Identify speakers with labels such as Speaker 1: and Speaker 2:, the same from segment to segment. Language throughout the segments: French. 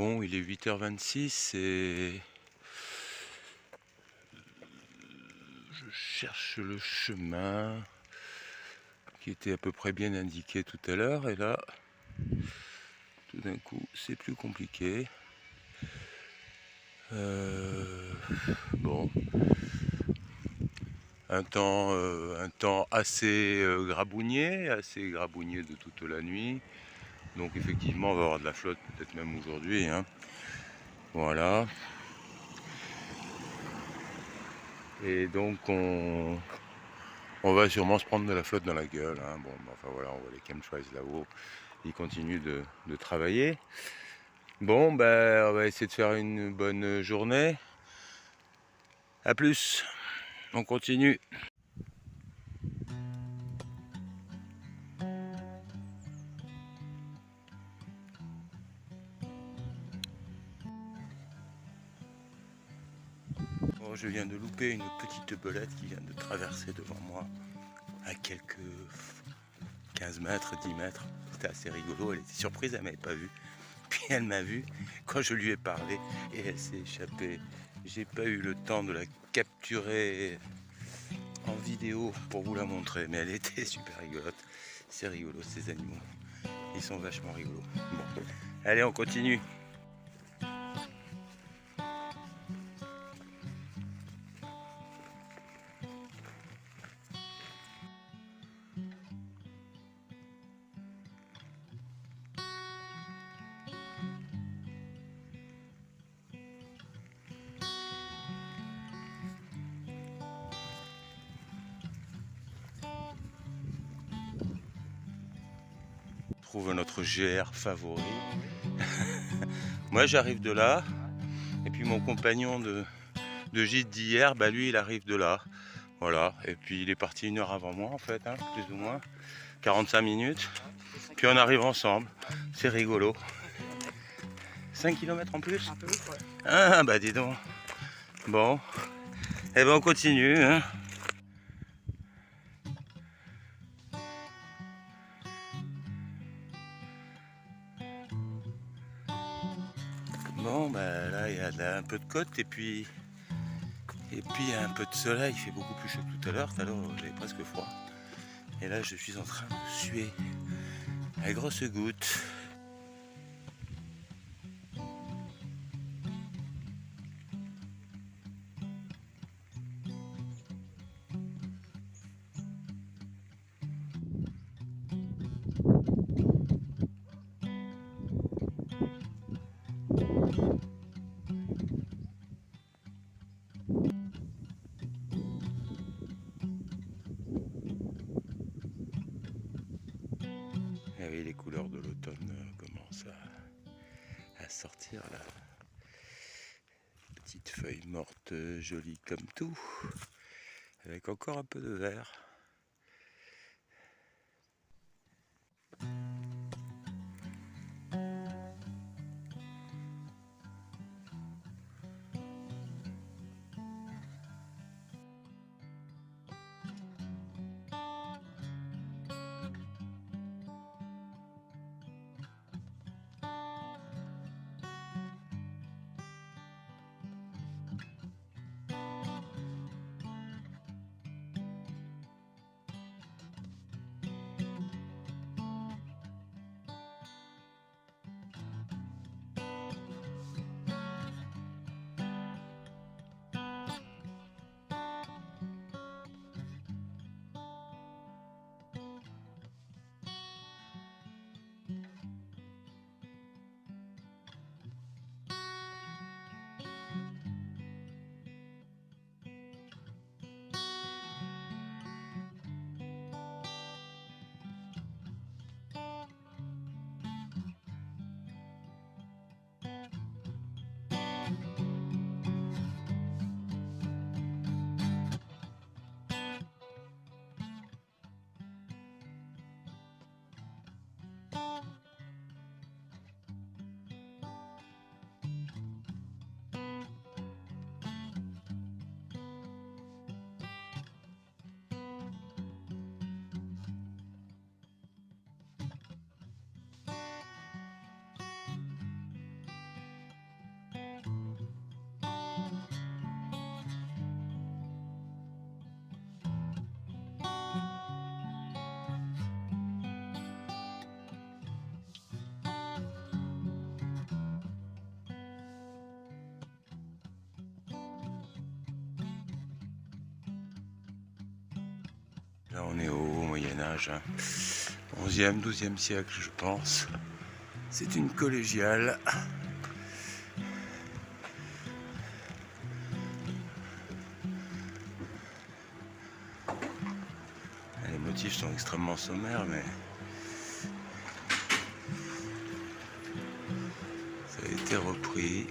Speaker 1: Bon, il est 8h26 et je cherche le chemin qui était à peu près bien indiqué tout à l'heure, et là, tout d'un coup, c'est plus compliqué. Bon, un temps assez grabouillier de toute la nuit. Donc effectivement, on va avoir de la flotte, peut-être même aujourd'hui, hein. Voilà. Et donc on va sûrement se prendre de la flotte dans la gueule, hein. Bon, enfin voilà, on voit les chemtrails là-haut. Ils continuent de travailler. Bon, ben, on va essayer de faire une bonne journée. A plus, on continue. Bon, je viens de louper une petite belette qui vient de traverser devant moi à quelques 15 mètres, 10 mètres. C'était assez rigolo, elle était surprise, elle m'avait pas vu. Puis elle m'a vu quand je lui ai parlé et elle s'est échappée. J'ai pas eu le temps de la capturer en vidéo pour vous la montrer, mais elle était super rigolote. C'est rigolo ces animaux, ils sont vachement rigolos. Bon, allez, on continue. Trouve notre GR favori. Moi j'arrive de là, et puis mon compagnon de gîte d'hier, bah lui il arrive de là. Voilà, et puis il est parti 1 heure avant moi en fait, hein, plus ou moins, 45 minutes. Puis on arrive ensemble, c'est rigolo. 5 km en plus? Un peu, ouais. Ah bah dis donc. Bon, et ben on continue, hein. Bon bah là il y a un peu de côte et puis il y a un peu de soleil, il fait beaucoup plus chaud que tout à l'heure j'avais presque froid. Et là je suis en train de suer à grosses gouttes. Et oui, les couleurs de l'automne commencent à sortir là. Petites feuilles mortes, jolies comme tout, avec encore un peu de vert. Là on est au Moyen-Âge, hein. 11e, 12e siècle je pense. C'est une collégiale. Les motifs sont extrêmement sommaires, mais ça a été repris.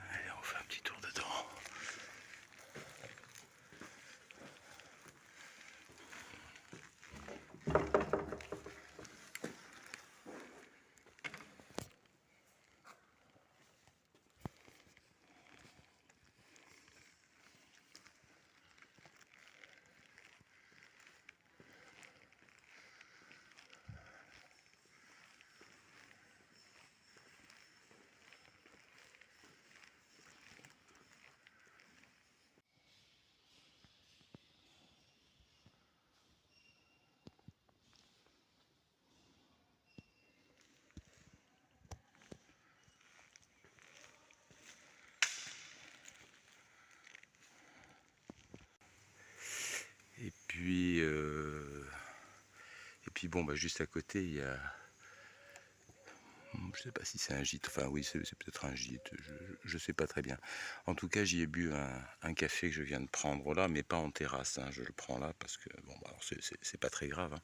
Speaker 1: Allez, on fait un petit tour dedans. Et puis bon, bah, juste à côté, il y a, je sais pas si c'est un gîte, enfin oui, c'est peut-être un gîte, je sais pas très bien. En tout cas, j'y ai bu un café que je viens de prendre là, mais pas en terrasse, hein, je le prends là parce que, bon, bah, c'est pas très grave, hein.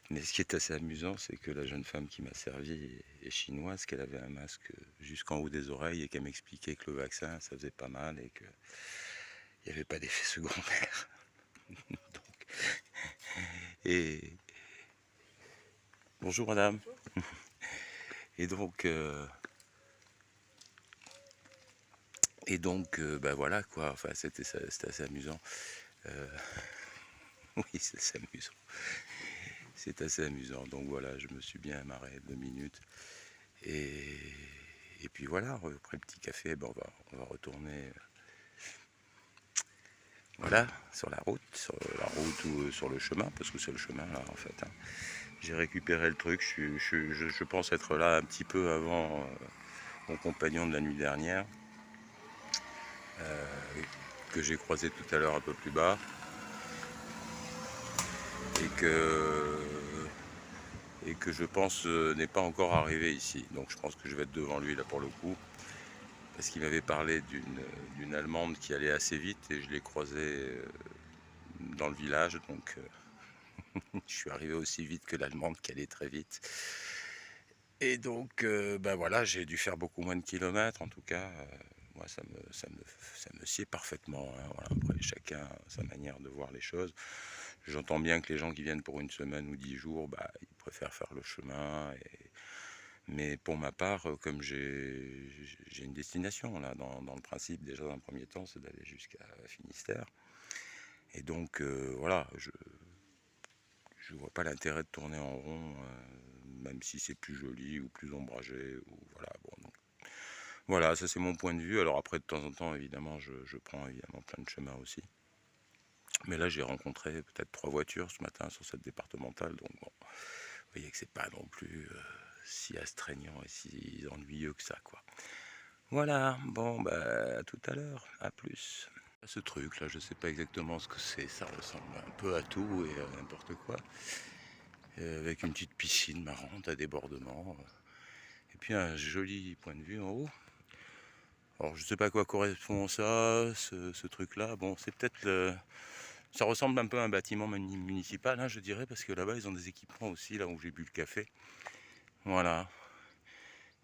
Speaker 1: Mais ce qui est assez amusant, c'est que la jeune femme qui m'a servi est chinoise, qu'elle avait un masque jusqu'en haut des oreilles et qu'elle m'expliquait que le vaccin, ça faisait pas mal et qu'il n'y avait pas d'effet secondaire. Donc, et bonjour madame. Et donc, bah voilà quoi, enfin c'était assez amusant. Oui, c'est assez amusant. C'est assez amusant. Donc voilà, je me suis bien marré 2 minutes. Et puis voilà, après le petit café, ben on va retourner voilà, sur la route ou sur le chemin, parce que c'est le chemin là en fait, hein. J'ai récupéré le truc, je pense être là un petit peu avant mon compagnon de la nuit dernière, que j'ai croisé tout à l'heure un peu plus bas, et que je pense n'est pas encore arrivé ici. Donc je pense que je vais être devant lui là pour le coup, parce qu'il m'avait parlé d'une Allemande qui allait assez vite et je l'ai croisée dans le village, donc je suis arrivé aussi vite que l'Allemande qui allait très vite. Et donc, ben voilà, j'ai dû faire beaucoup moins de kilomètres, en tout cas, moi ça me sied parfaitement, hein, voilà. Après, chacun a sa manière de voir les choses. J'entends bien que les gens qui viennent pour une semaine ou 10 jours, bah, ils préfèrent faire le chemin. Mais pour ma part, comme j'ai une destination, là, dans le principe, déjà dans un premier temps, c'est d'aller jusqu'à Finistère. Et donc, voilà, je vois pas l'intérêt de tourner en rond, même si c'est plus joli ou plus ombragé, ou voilà, bon, donc, voilà, ça c'est mon point de vue. Alors après, de temps en temps, évidemment, je prends évidemment plein de chemins aussi. Mais là, j'ai rencontré peut-être 3 voitures ce matin sur cette départementale, donc bon, vous voyez que c'est pas non plus si astreignant et si ennuyeux que ça, quoi. Voilà, bon, bah, à tout à l'heure, à plus. Ce truc là, je sais pas exactement ce que c'est, ça ressemble un peu à tout et à n'importe quoi. Avec une petite piscine marrante à débordement. Et puis un joli point de vue en haut. Alors je sais pas à quoi correspond ça, ce truc-là. Bon, c'est peut-être ça ressemble un peu à un bâtiment municipal, hein, je dirais, parce que là-bas ils ont des équipements aussi, là où j'ai bu le café. Voilà.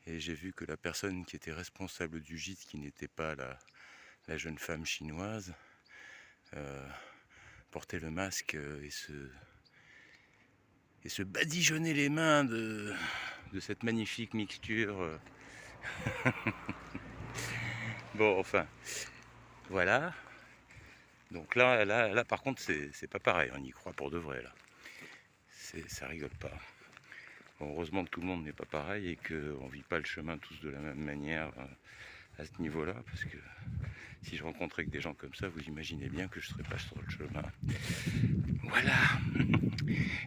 Speaker 1: Et j'ai vu que la personne qui était responsable du gîte, qui n'était pas la jeune femme chinoise, portait le masque et se badigeonnait les mains de cette magnifique mixture. Bon, enfin, voilà. Donc là par contre, c'est pas pareil, on y croit pour de vrai, là. Ça rigole pas. Bon, heureusement que tout le monde n'est pas pareil et qu'on vit pas le chemin tous de la même manière à ce niveau-là, parce que si je rencontrais que des gens comme ça, vous imaginez bien que je serais pas sur le chemin. Voilà.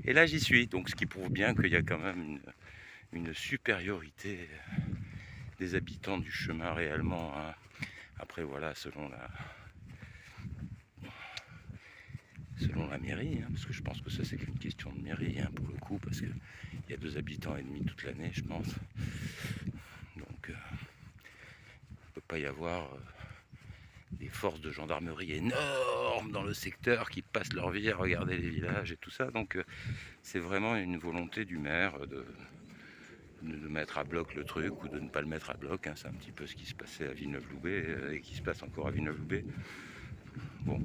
Speaker 1: Et là, j'y suis, donc ce qui prouve bien qu'il y a quand même une supériorité des habitants du chemin réellement, hein. Après voilà, selon la mairie, hein, parce que je pense que ça c'est qu'une question de mairie, hein, pour le coup, parce qu'il y a 2 habitants et demi toute l'année, je pense. Donc il ne peut pas y avoir des forces de gendarmerie énormes dans le secteur qui passent leur vie à regarder les villages et tout ça. Donc c'est vraiment une volonté du maire de mettre à bloc le truc ou de ne pas le mettre à bloc, hein. C'est un petit peu ce qui se passait à Villeneuve-Loubet et qui se passe encore à Villeneuve-Loubet. Bon,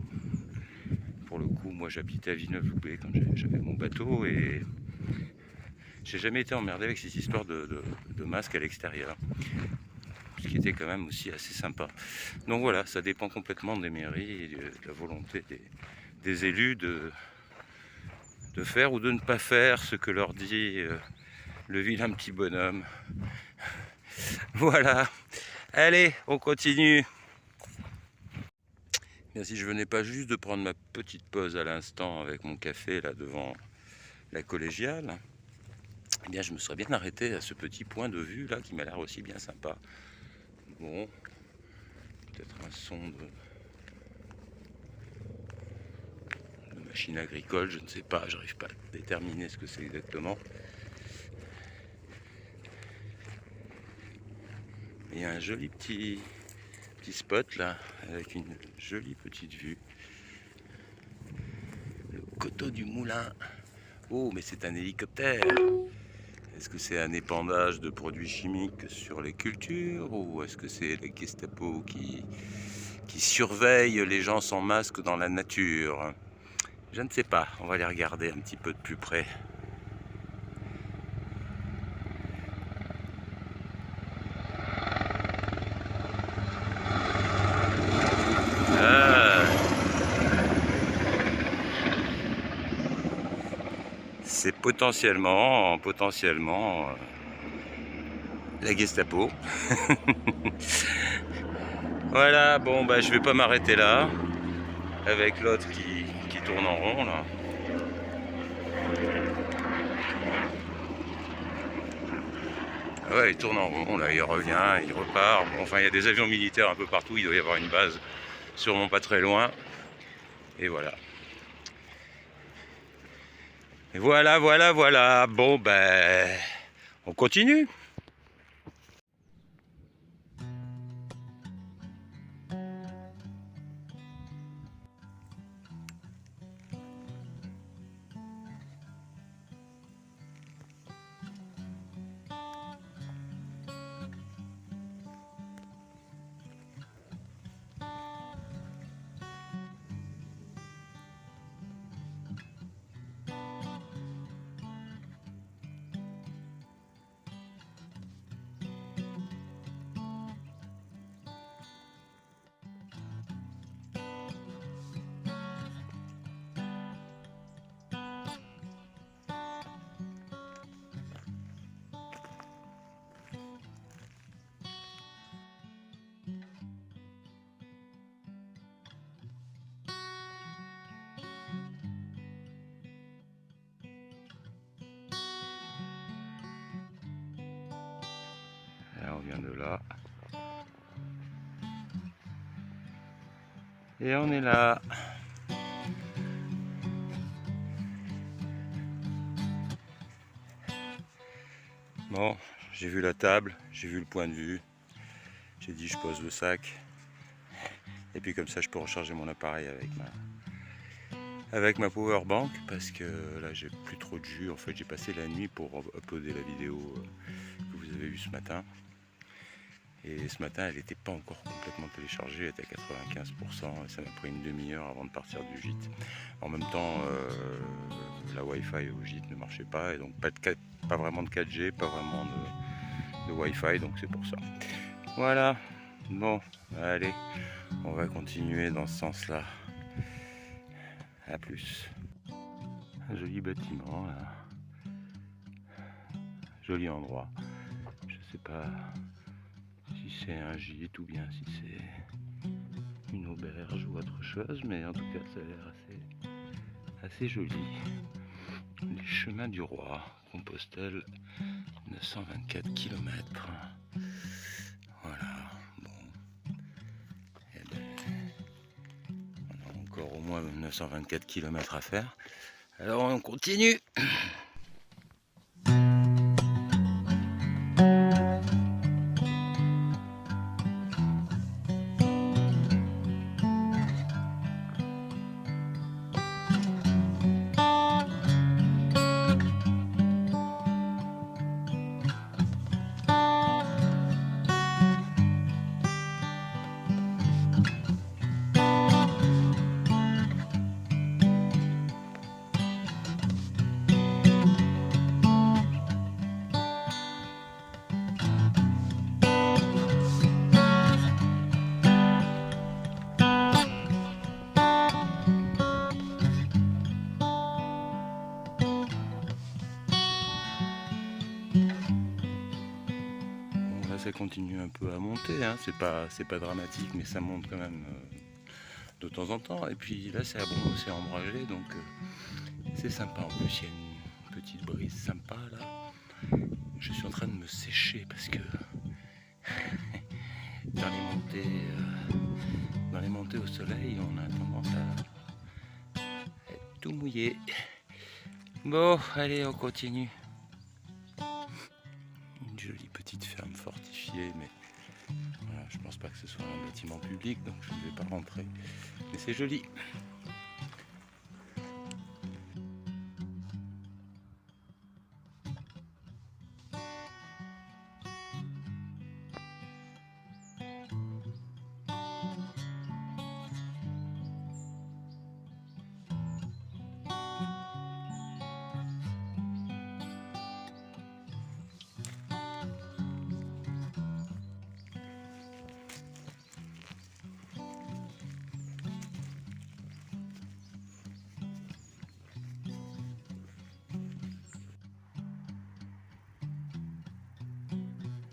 Speaker 1: pour le coup, moi j'habitais à Villeneuve-Loubet quand j'avais mon bateau et j'ai jamais été emmerdé avec ces histoires de masques à l'extérieur, ce qui était quand même aussi assez sympa. Donc voilà, ça dépend complètement des mairies et de la volonté des élus de faire ou de ne pas faire ce que leur dit le vilain petit bonhomme. Voilà, allez, on continue. Bien, si je venais pas juste de prendre ma petite pause à l'instant avec mon café là devant la collégiale, eh bien je me serais bien arrêté à ce petit point de vue là qui m'a l'air aussi bien sympa. Bon, peut-être un son de machine agricole, je ne sais pas, j'arrive pas à déterminer ce que c'est exactement. Il y a un joli petit spot là, avec une jolie petite vue. Le coteau du moulin. Oh, mais c'est un hélicoptère. Est-ce que c'est un épandage de produits chimiques sur les cultures ou est-ce que c'est la Gestapo qui surveille les gens sans masque dans la nature? Je ne sais pas, on va les regarder un petit peu de plus près. C'est potentiellement la Gestapo. Voilà, bon bah je vais pas m'arrêter là avec l'autre qui tourne en rond là. Ah ouais, il tourne en rond là, il revient, il repart. Bon, enfin il y a des avions militaires un peu partout, il doit y avoir une base sûrement pas très loin. Et voilà. Et voilà. Bon ben on continue. Là, on vient de là. Et on est là. Bon, j'ai vu la table, j'ai vu le point de vue. J'ai dit je pose le sac. Et puis comme ça je peux recharger mon appareil avec ma power bank parce que là j'ai plus trop de jus. En fait j'ai passé la nuit pour uploader la vidéo que vous avez vue ce matin. Et ce matin elle n'était pas encore complètement téléchargée, elle était à 95% et ça m'a pris une demi-heure avant de partir du gîte. En même temps la Wi-Fi au gîte ne marchait pas et donc pas vraiment de 4G, pas vraiment de Wi-Fi, donc c'est pour ça. Voilà, bon, allez, on va continuer dans ce sens-là. A plus. Un joli bâtiment, là. Joli endroit. Je sais pas si c'est un gîte ou bien si c'est une auberge ou autre chose, mais en tout cas ça a l'air assez joli. Les chemins du roi, Compostelle, 924 km. Encore au moins 924 km à faire. Alors on continue. Ça continue un peu à monter, hein. C'est pas dramatique, mais ça monte quand même de temps en temps. Et puis là c'est ombragé, donc c'est sympa. En plus il y a une petite brise sympa là. Je suis en train de me sécher parce que dans les montées au soleil, on a tendance à être tout mouillé. Bon, allez, on continue. Une jolie petite ferme fortifiée, mais voilà, je pense pas que ce soit un bâtiment public, donc je ne vais pas rentrer. Mais c'est joli.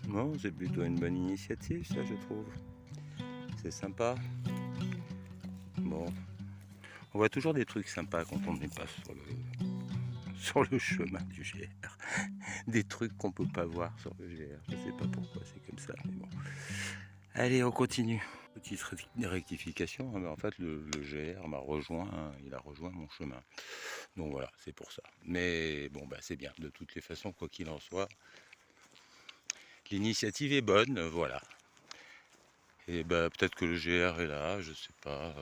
Speaker 1: Non, c'est plutôt une bonne initiative, ça, je trouve. C'est sympa. Bon, on voit toujours des trucs sympas quand on n'est pas sur le chemin du GR. Des trucs qu'on peut pas voir sur le GR. Je sais pas pourquoi c'est comme ça, mais bon. Allez, on continue. Petite rectification, mais en fait le GR m'a rejoint, il a rejoint mon chemin. Donc voilà, c'est pour ça. Mais bon, bah c'est bien. De toutes les façons, quoi qu'il en soit, l'initiative est bonne, voilà. Et bah peut-être que le GR est là, je sais pas.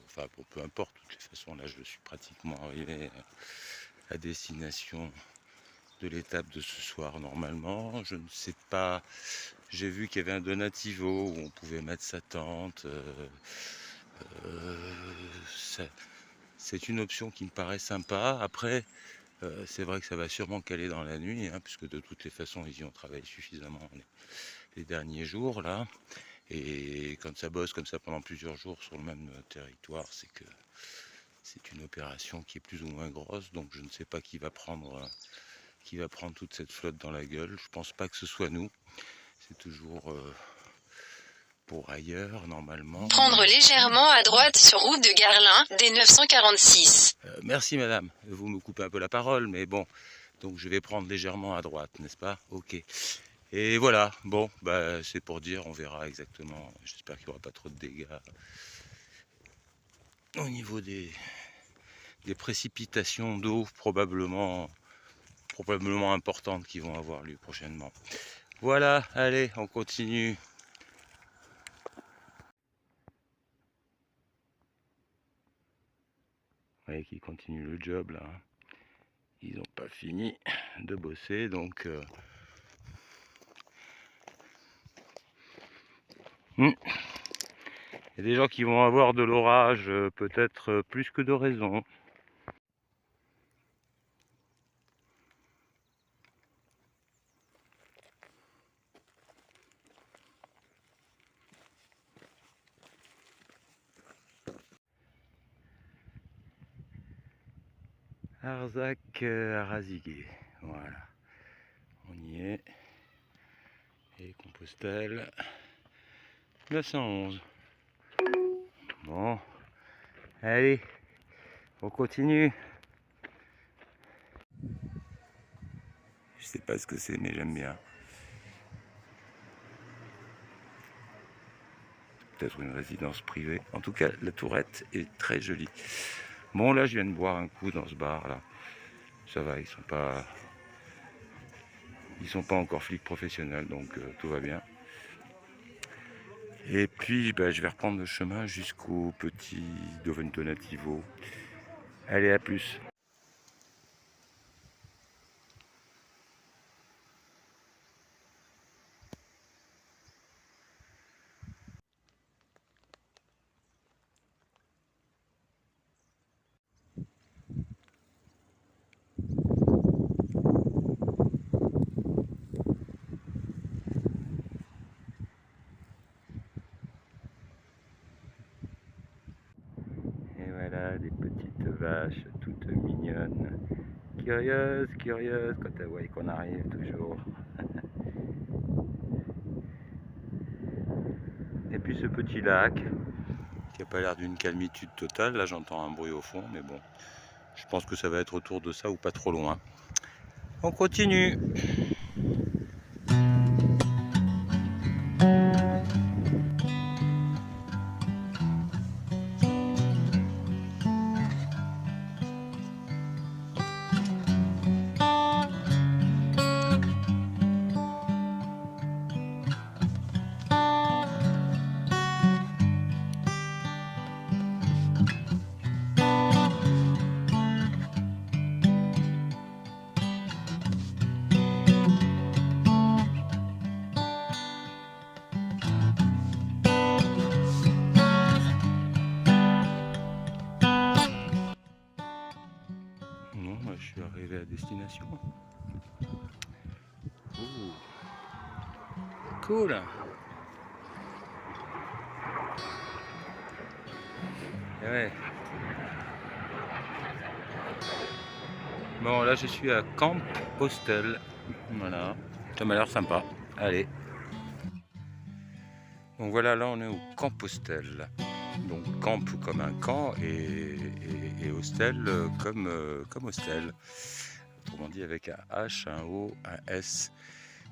Speaker 1: Enfin bon, peu importe, de toutes les façons, là je suis pratiquement arrivé à destination de l'étape de ce soir normalement. Je ne sais pas. J'ai vu qu'il y avait un donativo où on pouvait mettre sa tente. C'est une option qui me paraît sympa. Après, c'est vrai que ça va sûrement caler dans la nuit, hein, puisque de toutes les façons, ils y ont travaillé suffisamment les derniers jours là. Et quand ça bosse comme ça pendant plusieurs jours sur le même territoire, c'est que c'est une opération qui est plus ou moins grosse. Donc je ne sais pas qui va prendre toute cette flotte dans la gueule. Je pense pas que ce soit nous. C'est toujours pour ailleurs normalement.
Speaker 2: Prendre légèrement à droite sur route de Garlin, D946.
Speaker 1: Merci madame, vous me coupez un peu la parole, mais bon, donc je vais prendre légèrement à droite, n'est-ce pas? Ok. Et voilà, bon, bah c'est pour dire, on verra exactement. J'espère qu'il n'y aura pas trop de dégâts au niveau des précipitations d'eau probablement importantes qui vont avoir lieu prochainement. Voilà, allez, on continue. Vous voyez qu'ils continuent le job là. Ils n'ont pas fini de bosser, donc il y a des gens qui vont avoir de l'orage, peut-être plus que de raison. Arzac à Raziguet, voilà, on y est. Et Compostelle, 911. Bon, allez, on continue. Je sais pas ce que c'est, mais j'aime bien. peut-être une résidence privée. En tout cas, la tourette est très jolie. Bon, là, je viens de boire un coup dans ce bar là. Ça va, ils sont pas encore flics professionnels, donc tout va bien. Et puis, je vais reprendre le chemin jusqu'au petit Donativo. Allez, à plus. Et voilà, des petites vaches toutes mignonnes. Curieuses quand elles voient qu'on arrive toujours. Et puis ce petit lac, qui n'a pas l'air d'une calmitude totale. Là, j'entends un bruit au fond, mais bon, je pense que ça va être autour de ça ou pas trop loin. On continue. Non, moi je suis arrivé à destination. Ouh. Cool. Et ouais. Bon, là je suis à Camp Hostel. Voilà, ça m'a l'air sympa. Allez. Donc voilà, là on est au Camp Hostel. Donc camp comme un camp et hostel comme hostel. Autrement dit avec un H, un O, un S,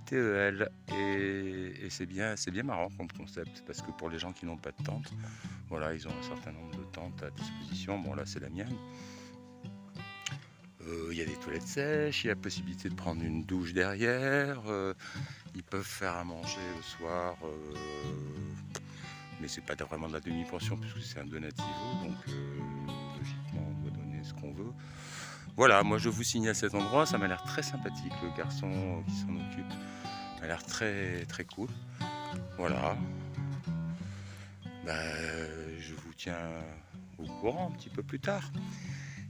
Speaker 1: T-E-L. Et c'est bien marrant comme concept parce que pour les gens qui n'ont pas de tente, voilà, ils ont un certain nombre de tentes à disposition. Bon là c'est la mienne. Il y a des toilettes sèches, il y a la possibilité de prendre une douche derrière, ils peuvent faire à manger le soir, mais c'est pas vraiment de la demi-pension puisque c'est un donativo, donc logiquement on doit donner ce qu'on veut. Voilà, moi je vous signale cet endroit, ça m'a l'air très sympathique, le garçon qui s'en occupe a l'air très très cool. Voilà, je vous tiens au courant un petit peu plus tard.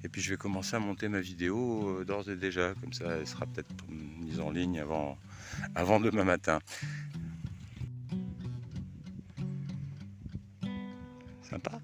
Speaker 1: Et puis je vais commencer à monter ma vidéo d'ores et déjà, comme ça elle sera peut-être mise en ligne avant demain matin. Sympa.